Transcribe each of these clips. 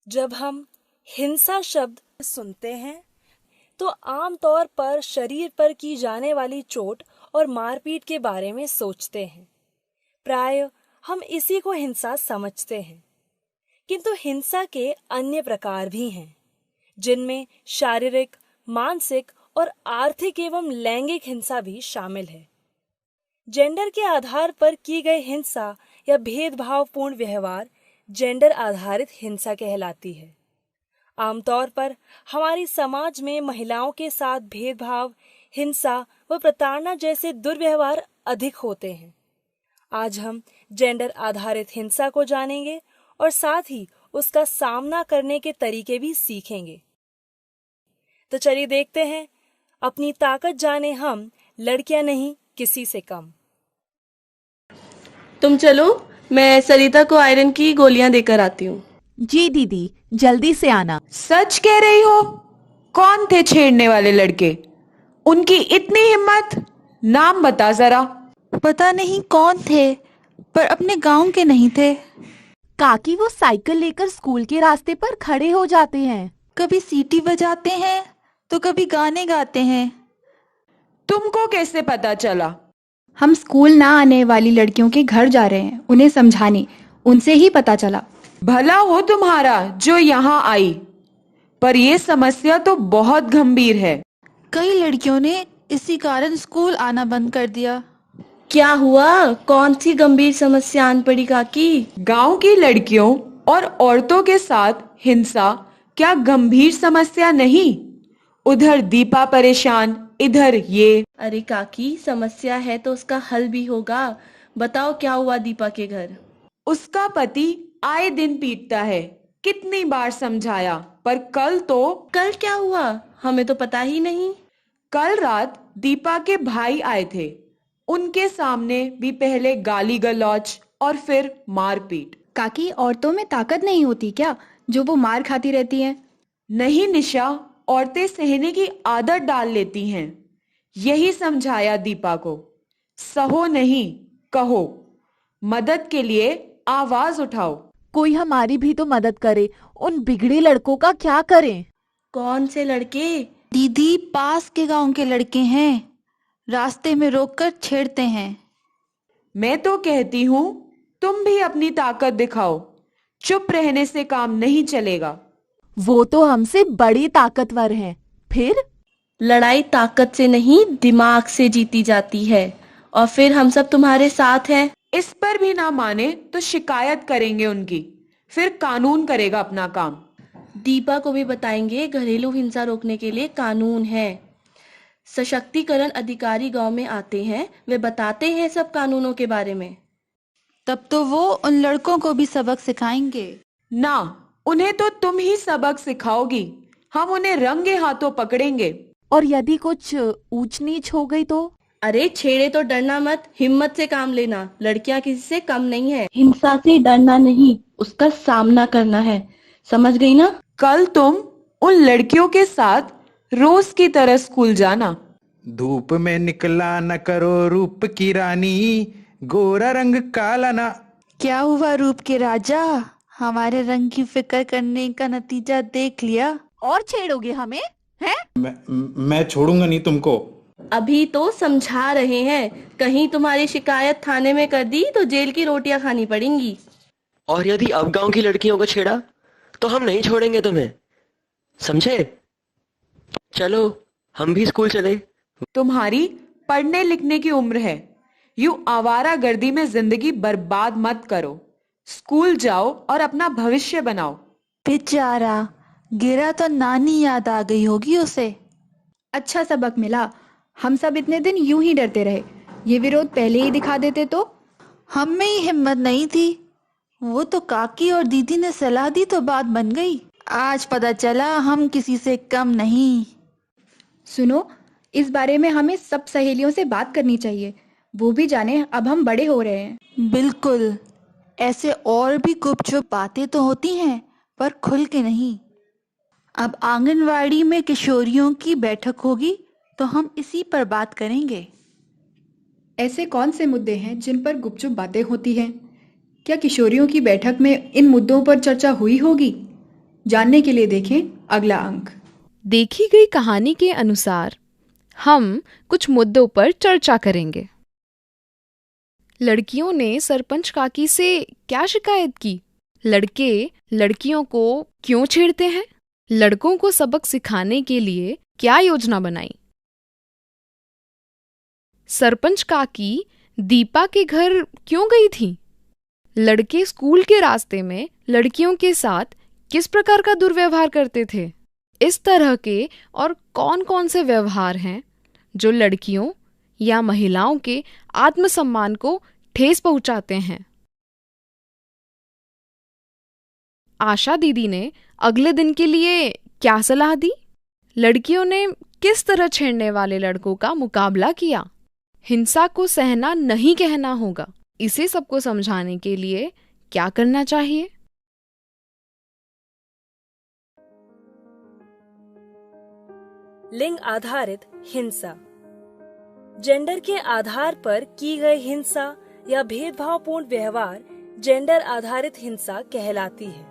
जब हम हिंसा शब्द सुनते हैं तो आमतौर पर शरीर पर की जाने वाली चोट और मारपीट के बारे में सोचते हैं। प्राय हम इसी को हिंसा समझते हैं, किंतु हिंसा के अन्य प्रकार भी हैं, जिनमें शारीरिक, मानसिक और आर्थिक एवं लैंगिक हिंसा भी शामिल है। जेंडर के आधार पर की गई हिंसा या भेदभावपूर्ण व्यवहार जेंडर आधारित हिंसा कहलाती है। आमतौर पर हमारी समाज में महिलाओं के साथ भेदभाव, हिंसा व प्रताड़ना जैसे दुर्व्यवहार अधिक होते हैं। आज हम जेंडर आधारित हिंसा को जानेंगे और साथ ही उसका सामना करने के तरीके भी सीखेंगे। तो चलिए देखते हैं, अपनी ताकत जाने हम, लड़कियां नहीं किसी से कम। तुम चलो, मैं सरिता को आयरन की गोलियां देकर आती हूँ। जी दीदी, जल्दी से आना। सच कह रही हो? कौन थे छेड़ने वाले लड़के? उनकी इतनी हिम्मत? नाम बता जरा। पता नहीं कौन थे, पर अपने गांव के नहीं थे। काकी वो साइकिल लेकर स्कूल के रास्ते पर खड़े हो जाते हैं। कभी सीटी बजाते हैं तो कभी गाने गाते हैं। तुमको कैसे पता चला? हम स्कूल ना आने वाली लड़कियों के घर जा रहे हैं, उन्हें समझाने, उनसे ही पता चला। भला हो तुम्हारा जो यहाँ आई, पर यह समस्या तो बहुत गंभीर है। कई लड़कियों ने इसी कारण स्कूल आना बंद कर दिया। क्या हुआ? कौन सी गंभीर समस्या आन पड़ी काकी? गांव की लड़कियों और औरतों के साथ हिंसा क्या गंभीर समस्या नहीं? उधर दीपा परेशान, इधर ये। अरे काकी, समस्या है तो उसका हल भी होगा। बताओ क्या हुआ दीपा के घर? उसका पति आए दिन पीटता है। कितनी बार समझाया, पर कल कल क्या हुआ? हमें तो पता ही नहीं। कल रात दीपा के भाई आए थे। उनके सामने भी पहले गाली गलौज और फिर मारपीट। काकी, औरतों में ताकत नहीं होती क्या, जो वो मार खाती रहती हैं? नहीं निशा, औरतें सहने की आदत डाल लेती हैं। यही समझाया दीपा को। सहो नहीं, कहो। मदद के लिए आवाज उठाओ। कोई हमारी भी तो मदद करे। उन बिगड़े लड़कों का क्या करें? कौन से लड़के? दीदी, पास के गांव के लड़के हैं, रास्ते में रोककर छेड़ते हैं। मैं तो कहती हूँ तुम भी अपनी ताकत दिखाओ। चुप रहने से काम नहीं चलेगा। वो तो हमसे बड़ी ताकतवर हैं। फिर लड़ाई ताकत से नहीं, दिमाग से जीती जाती है। और फिर हम सब तुम्हारे साथ हैं। इस पर भी ना माने तो शिकायत करेंगे उनकी, फिर कानून करेगा अपना काम। दीपा को भी बताएंगे, घरेलू हिंसा रोकने के लिए कानून है। सशक्तिकरण अधिकारी गांव में आते हैं, वे बताते हैं सब कानूनों के बारे में। तब तो वो उन लड़कों को भी सबक सिखाएंगे। ना, उन्हें तो तुम ही सबक सिखाओगी। हम उन्हें रंगे हाथों पकड़ेंगे। और यदि कुछ ऊंच नीच हो गई तो? अरे छेड़े तो डरना मत, हिम्मत से काम लेना। लड़कियां किसी से कम नहीं है। हिंसा से डरना नहीं, उसका सामना करना है। समझ गई ना? कल तुम उन लड़कियों के साथ रोज की तरह स्कूल जाना। धूप में निकला न करो रूप की रानी, गोरा रंग काला ना। क्या हुआ रूप के राजा, हमारे रंग की फिक्र करने का नतीजा देख लिया? और छेड़ोगे हमें? हैं? मैं छोड़ूंगा नहीं तुमको। अभी तो समझा रहे हैं। कहीं तुम्हारी शिकायत थाने में कर दी तो जेल की रोटियां खानी पड़ेंगी। और यदि अब गांव की लड़कियों को छेड़ा तो हम नहीं छोड़ेंगे तुम्हें, समझे? चलो, हम भी स्कूल चले। तुम्हारी पढ़ने लिखने की उम्र है। यूं आवारागर्दी में जिंदगी बर्बाद मत करो। स्कूल जाओ और अपना भविष्य बनाओ। बेचारा, गिरा तो नानी याद आ गई होगी उसे। अच्छा सबक मिला। हम सब इतने दिन यूं ही डरते रहे, ये विरोध पहले ही दिखा देते तो। हम में ही हिम्मत नहीं थी। वो तो काकी और दीदी ने सलाह दी तो बात बन गई। आज पता चला हम किसी से कम नहीं। सुनो, इस बारे में हमें सब सहेलियों से बात करनी चाहिए, वो भी जाने अब हम बड़े हो रहे हैं। बिल्कुल, ऐसे और भी गुपचुप बातें तो होती हैं, पर खुल के नहीं। अब आंगनवाड़ी में किशोरियों की बैठक होगी तो हम इसी पर बात करेंगे। ऐसे कौन से मुद्दे हैं जिन पर गुपचुप बातें होती हैं? क्या किशोरियों की बैठक में इन मुद्दों पर चर्चा हुई होगी? जानने के लिए देखें अगला अंक। देखी गई कहानी के अनुसार हम कुछ मुद्दों पर चर्चा करेंगे। लड़कियों ने सरपंच काकी से क्या शिकायत की? लड़के लड़कियों को क्यों छेड़ते हैं? लड़कों को सबक सिखाने के लिए क्या योजना बनाई? सरपंच काकी दीपा के घर क्यों गई थी? लड़के स्कूल के रास्ते में लड़कियों के साथ किस प्रकार का दुर्व्यवहार करते थे? इस तरह के और कौन कौन से व्यवहार हैं जो लड़कियों या महिलाओं के आत्मसम्मान को ठेस पहुंचाते हैं? आशा दीदी ने अगले दिन के लिए क्या सलाह दी? लड़कियों ने किस तरह छेड़ने वाले लड़कों का मुकाबला किया? हिंसा को सहना नहीं कहना होगा, इसे सबको समझाने के लिए क्या करना चाहिए? लिंग आधारित हिंसा। जेंडर के आधार पर की गई हिंसा या भेदभावपूर्ण व्यवहार जेंडर आधारित हिंसा कहलाती है।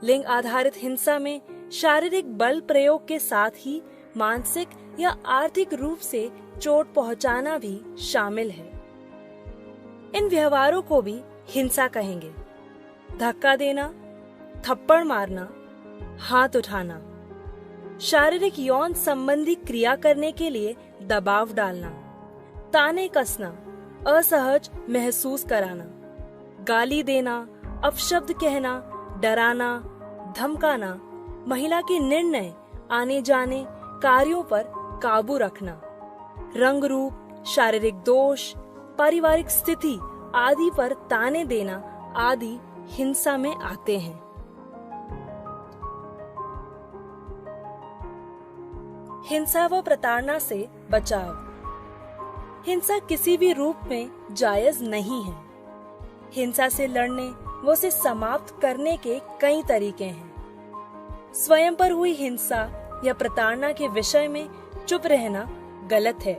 लिंग आधारित हिंसा में शारीरिक बल प्रयोग के साथ ही मानसिक या आर्थिक रूप से चोट पहुंचाना भी शामिल है। इन व्यवहारों को भी हिंसा कहेंगे। धक्का देना, थप्पड़ मारना, हाथ उठाना, शारीरिक यौन संबंधी क्रिया करने के लिए दबाव डालना, ताने कसना, असहज महसूस कराना, गाली देना, अपशब्द कहना, डराना, धमकाना, महिला के निर्णय, आने जाने, कार्यों पर काबू रखना, रंग रूप, शारीरिक दोष, पारिवारिक स्थिति आदि पर ताने देना आदि हिंसा में आते हैं। हिंसा व प्रताड़ना से बचाव। हिंसा किसी भी रूप में जायज नहीं है। हिंसा से लड़ने व उसे समाप्त करने के कई तरीके हैं। स्वयं पर हुई हिंसा या प्रताड़ना के विषय में चुप रहना गलत है।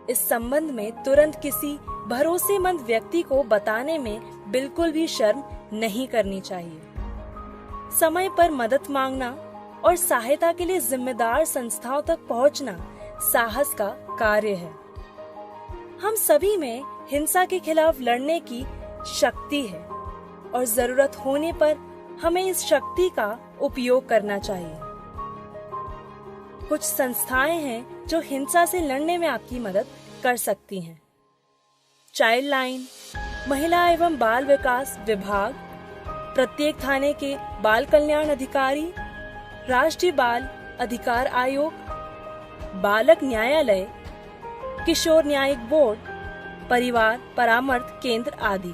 इस संबंध में तुरंत किसी भरोसेमंद व्यक्ति को बताने में बिल्कुल भी शर्म नहीं करनी चाहिए। समय पर मदद मांगना और सहायता के लिए जिम्मेदार संस्थाओं तक पहुंचना साहस का कार्य है। हम सभी में हिंसा के खिलाफ लड़ने की शक्ति है और जरूरत होने पर हमें इस शक्ति का उपयोग करना चाहिए। कुछ संस्थाएं हैं जो हिंसा से लड़ने में आपकी मदद कर सकती हैं। चाइल्ड लाइन, महिला एवं बाल विकास विभाग, प्रत्येक थाने के बाल कल्याण अधिकारी, राष्ट्रीय बाल अधिकार आयोग, बालक न्यायालय, किशोर न्यायिक बोर्ड, परिवार परामर्श केंद्र आदि।